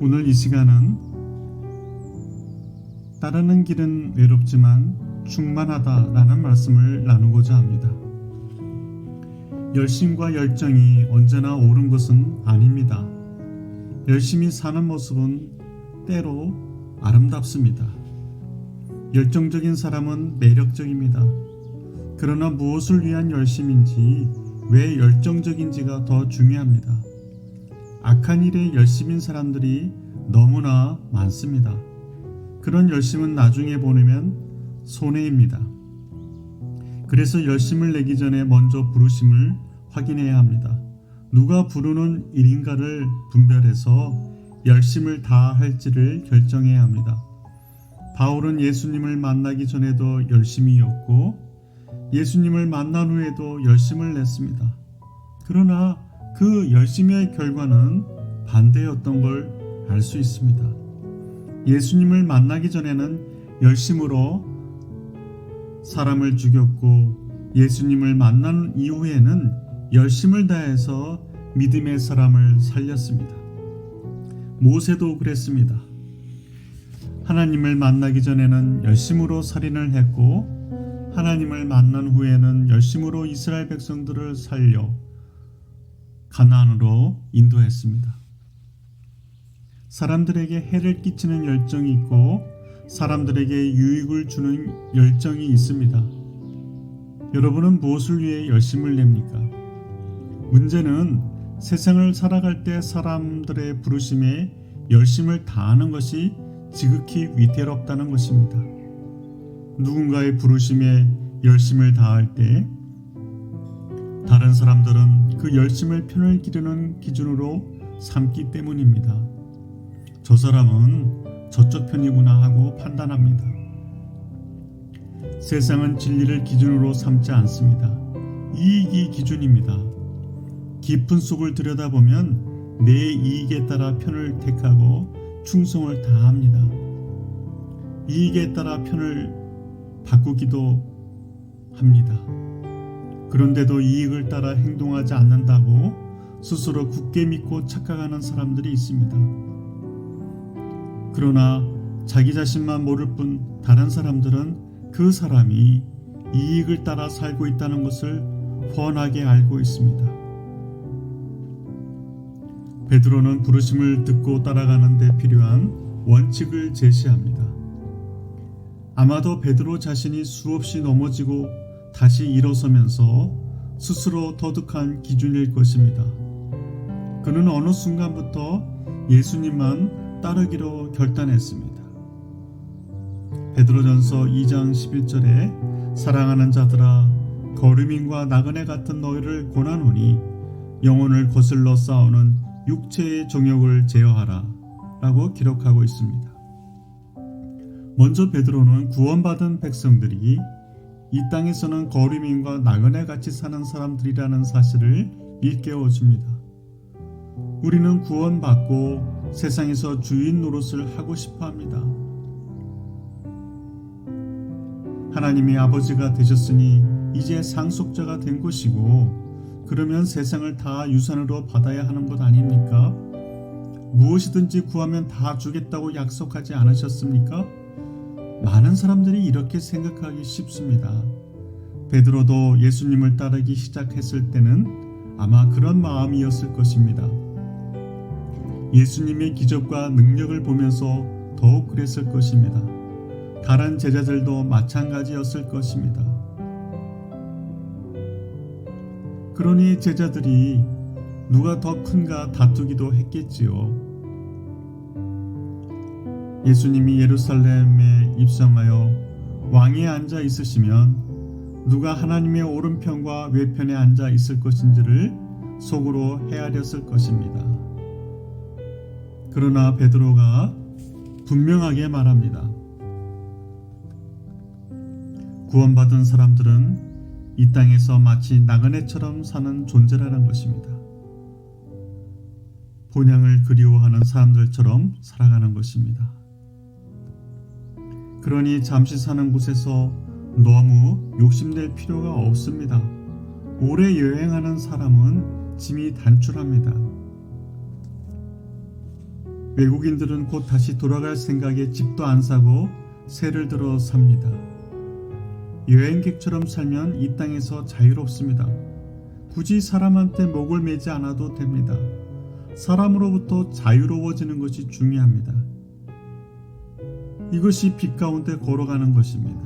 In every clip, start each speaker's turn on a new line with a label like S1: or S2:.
S1: 오늘 이 시간은 따르는 길은 외롭지만 충만하다라는 말씀을 나누고자 합니다. 열심과 열정이 언제나 옳은 것은 아닙니다. 열심히 사는 모습은 때로 아름답습니다. 열정적인 사람은 매력적입니다. 그러나 무엇을 위한 열심인지, 왜 열정적인지가 더 중요합니다. 악한 일에 열심인 사람들이 너무나 많습니다. 그런 열심은 나중에 보내면 손해입니다. 그래서 열심을 내기 전에 먼저 부르심을 확인해야 합니다. 누가 부르는 일인가를 분별해서 열심을 다할지를 결정해야 합니다. 바울은 예수님을 만나기 전에도 열심이었고 예수님을 만난 후에도 열심을 냈습니다. 그러나 그 열심의 결과는 반대였던 걸 알 수 있습니다. 예수님을 만나기 전에는 열심으로 사람을 죽였고 예수님을 만난 이후에는 열심을 다해서 믿음의 사람을 살렸습니다. 모세도 그랬습니다. 하나님을 만나기 전에는 열심으로 살인을 했고 하나님을 만난 후에는 열심으로 이스라엘 백성들을 살려 가나안으로 인도했습니다. 사람들에게 해를 끼치는 열정이 있고 사람들에게 유익을 주는 열정이 있습니다. 여러분은 무엇을 위해 열심을 냅니까? 문제는 세상을 살아갈 때 사람들의 부르심에 열심을 다하는 것이 지극히 위태롭다는 것입니다. 누군가의 부르심에 열심을 다할 때 다른 사람들은 그 열심을 편을 기르는 기준으로 삼기 때문입니다. 저 사람은 저쪽 편이구나 하고 판단합니다. 세상은 진리를 기준으로 삼지 않습니다. 이익이 기준입니다. 깊은 속을 들여다보면 내 이익에 따라 편을 택하고 충성을 다합니다. 이익에 따라 편을 바꾸기도 합니다. 그런데도 이익을 따라 행동하지 않는다고 스스로 굳게 믿고 착각하는 사람들이 있습니다. 그러나 자기 자신만 모를 뿐 다른 사람들은 그 사람이 이익을 따라 살고 있다는 것을 훤하게 알고 있습니다. 베드로는 부르심을 듣고 따라가는 데 필요한 원칙을 제시합니다. 아마도 베드로 자신이 수없이 넘어지고 다시 일어서면서 스스로 터득한 기준일 것입니다. 그는 어느 순간부터 예수님만 따르기로 결단했습니다. 베드로전서 2장 11절에 사랑하는 자들아 거류민과 나그네 같은 너희를 권하노니 영혼을 거슬러 싸우는 육체의 정욕을 제어하라 라고 기록하고 있습니다. 먼저 베드로는 구원받은 백성들이 이 땅에서는 거류민과 나그네 같이 사는 사람들이라는 사실을 일깨워 줍니다. 우리는 구원받고 세상에서 주인 노릇을 하고 싶어 합니다. 하나님이 아버지가 되셨으니 이제 상속자가 된 것이고 그러면 세상을 다 유산으로 받아야 하는 것 아닙니까? 무엇이든지 구하면 다 주겠다고 약속하지 않으셨습니까? 많은 사람들이 이렇게 생각하기 쉽습니다. 베드로도 예수님을 따르기 시작했을 때는 아마 그런 마음이었을 것입니다. 예수님의 기적과 능력을 보면서 더욱 그랬을 것입니다. 다른 제자들도 마찬가지였을 것입니다. 그러니 제자들이 누가 더 큰가 다투기도 했겠지요. 예수님이 예루살렘에 입성하여 왕위에 앉아 있으시면 누가 하나님의 오른편과 외편에 앉아 있을 것인지를 속으로 헤아렸을 것입니다. 그러나 베드로가 분명하게 말합니다. 구원받은 사람들은 이 땅에서 마치 나그네처럼 사는 존재라는 것입니다. 본향을 그리워하는 사람들처럼 살아가는 것입니다. 그러니 잠시 사는 곳에서 너무 욕심낼 필요가 없습니다. 오래 여행하는 사람은 짐이 단출합니다. 외국인들은 곧 다시 돌아갈 생각에 집도 안 사고 새를 들어 삽니다. 여행객처럼 살면 이 땅에서 자유롭습니다. 굳이 사람한테 목을 매지 않아도 됩니다. 사람으로부터 자유로워지는 것이 중요합니다. 이것이 빛 가운데 걸어가는 것입니다.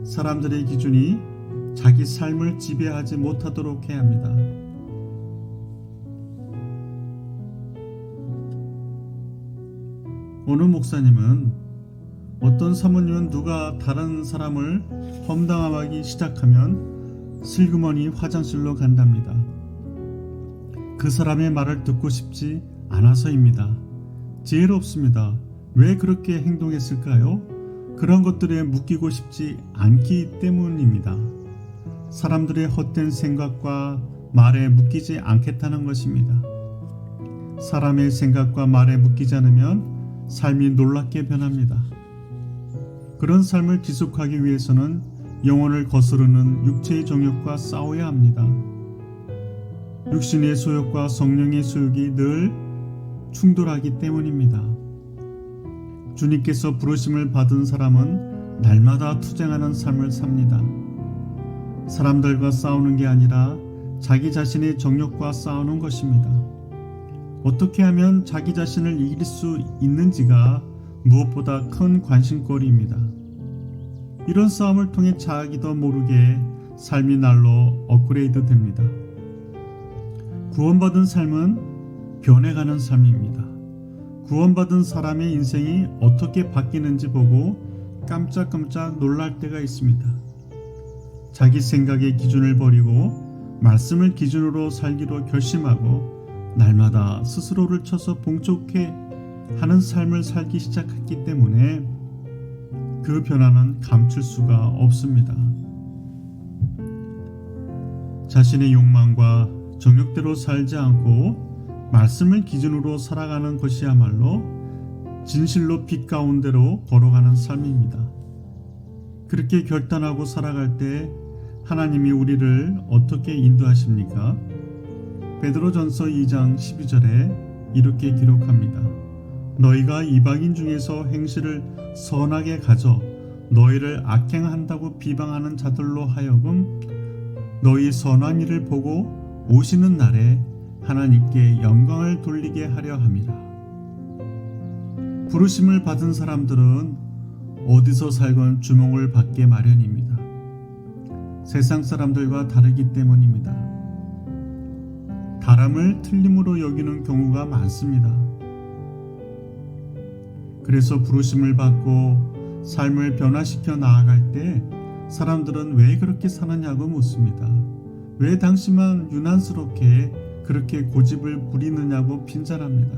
S1: 사람들의 기준이 자기 삶을 지배하지 못하도록 해야 합니다. 어느 목사님은 어떤 사모님은 누가 다른 사람을 험담하기 시작하면 슬그머니 화장실로 간답니다. 그 사람의 말을 듣고 싶지 않아서입니다. 지혜롭습니다. 왜 그렇게 행동했을까요? 그런 것들에 묶이고 싶지 않기 때문입니다. 사람들의 헛된 생각과 말에 묶이지 않겠다는 것입니다. 사람의 생각과 말에 묶이지 않으면 삶이 놀랍게 변합니다. 그런 삶을 지속하기 위해서는 영혼을 거스르는 육체의 정욕과 싸워야 합니다. 육신의 소욕과 성령의 소욕이 늘 충돌하기 때문입니다. 주님께서 부르심을 받은 사람은 날마다 투쟁하는 삶을 삽니다. 사람들과 싸우는 게 아니라 자기 자신의 정욕과 싸우는 것입니다. 어떻게 하면 자기 자신을 이길 수 있는지가 무엇보다 큰 관심거리입니다. 이런 싸움을 통해 자기도 모르게 삶이 날로 업그레이드 됩니다. 구원받은 삶은 변해가는 삶입니다. 구원받은 사람의 인생이 어떻게 바뀌는지 보고 깜짝깜짝 놀랄 때가 있습니다. 자기 생각의 기준을 버리고 말씀을 기준으로 살기로 결심하고 날마다 스스로를 쳐서 봉촉해 하는 삶을 살기 시작했기 때문에 그 변화는 감출 수가 없습니다. 자신의 욕망과 정욕대로 살지 않고 말씀을 기준으로 살아가는 것이야말로 진실로 빛 가운데로 걸어가는 삶입니다. 그렇게 결단하고 살아갈 때 하나님이 우리를 어떻게 인도하십니까? 베드로전서 2장 12절에 이렇게 기록합니다. 너희가 이방인 중에서 행실을 선하게 가져 너희를 악행한다고 비방하는 자들로 하여금 너희 선한 일을 보고 오시는 날에 하나님께 영광을 돌리게 하려 함이라. 부르심을 받은 사람들은 어디서 살건 주목을 받게 마련입니다. 세상 사람들과 다르기 때문입니다. 다름을 틀림으로 여기는 경우가 많습니다. 그래서 부르심을 받고 삶을 변화시켜 나아갈 때 사람들은 왜 그렇게 사느냐고 묻습니다. 왜 당신만 유난스럽게 그렇게 고집을 부리느냐고 핀잔합니다.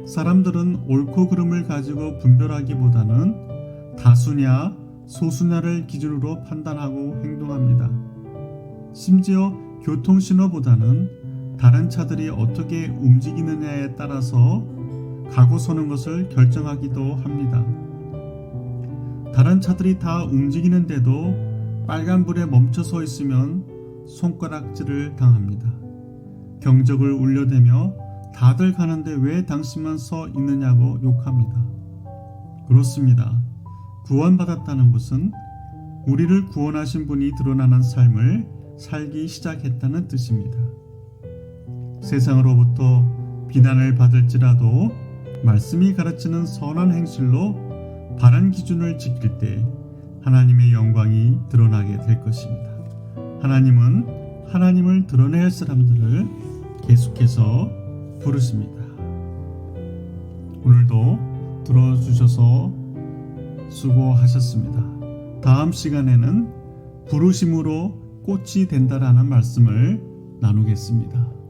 S1: 사람들은 옳고 그름을 가지고 분별하기보다는 다수냐 소수냐를 기준으로 판단하고 행동합니다. 심지어 교통신호보다는 다른 차들이 어떻게 움직이느냐에 따라서 가고 서는 것을 결정하기도 합니다. 다른 차들이 다 움직이는데도 빨간불에 멈춰 서 있으면 손가락질을 당합니다. 경적을 울려대며 다들 가는데 왜 당신만 서 있느냐고 욕합니다. 그렇습니다. 구원받았다는 것은 우리를 구원하신 분이 드러나는 삶을 살기 시작했다는 뜻입니다. 세상으로부터 비난을 받을지라도 말씀이 가르치는 선한 행실로 바른 기준을 지킬 때 하나님의 영광이 드러나게 될 것입니다. 하나님은 하나님을 드러낼 사람들을 계속해서 부르십니다. 오늘도 들어주셔서 수고하셨습니다. 다음 시간에는 부르심으로 꽃이 된다라는 말씀을 나누겠습니다.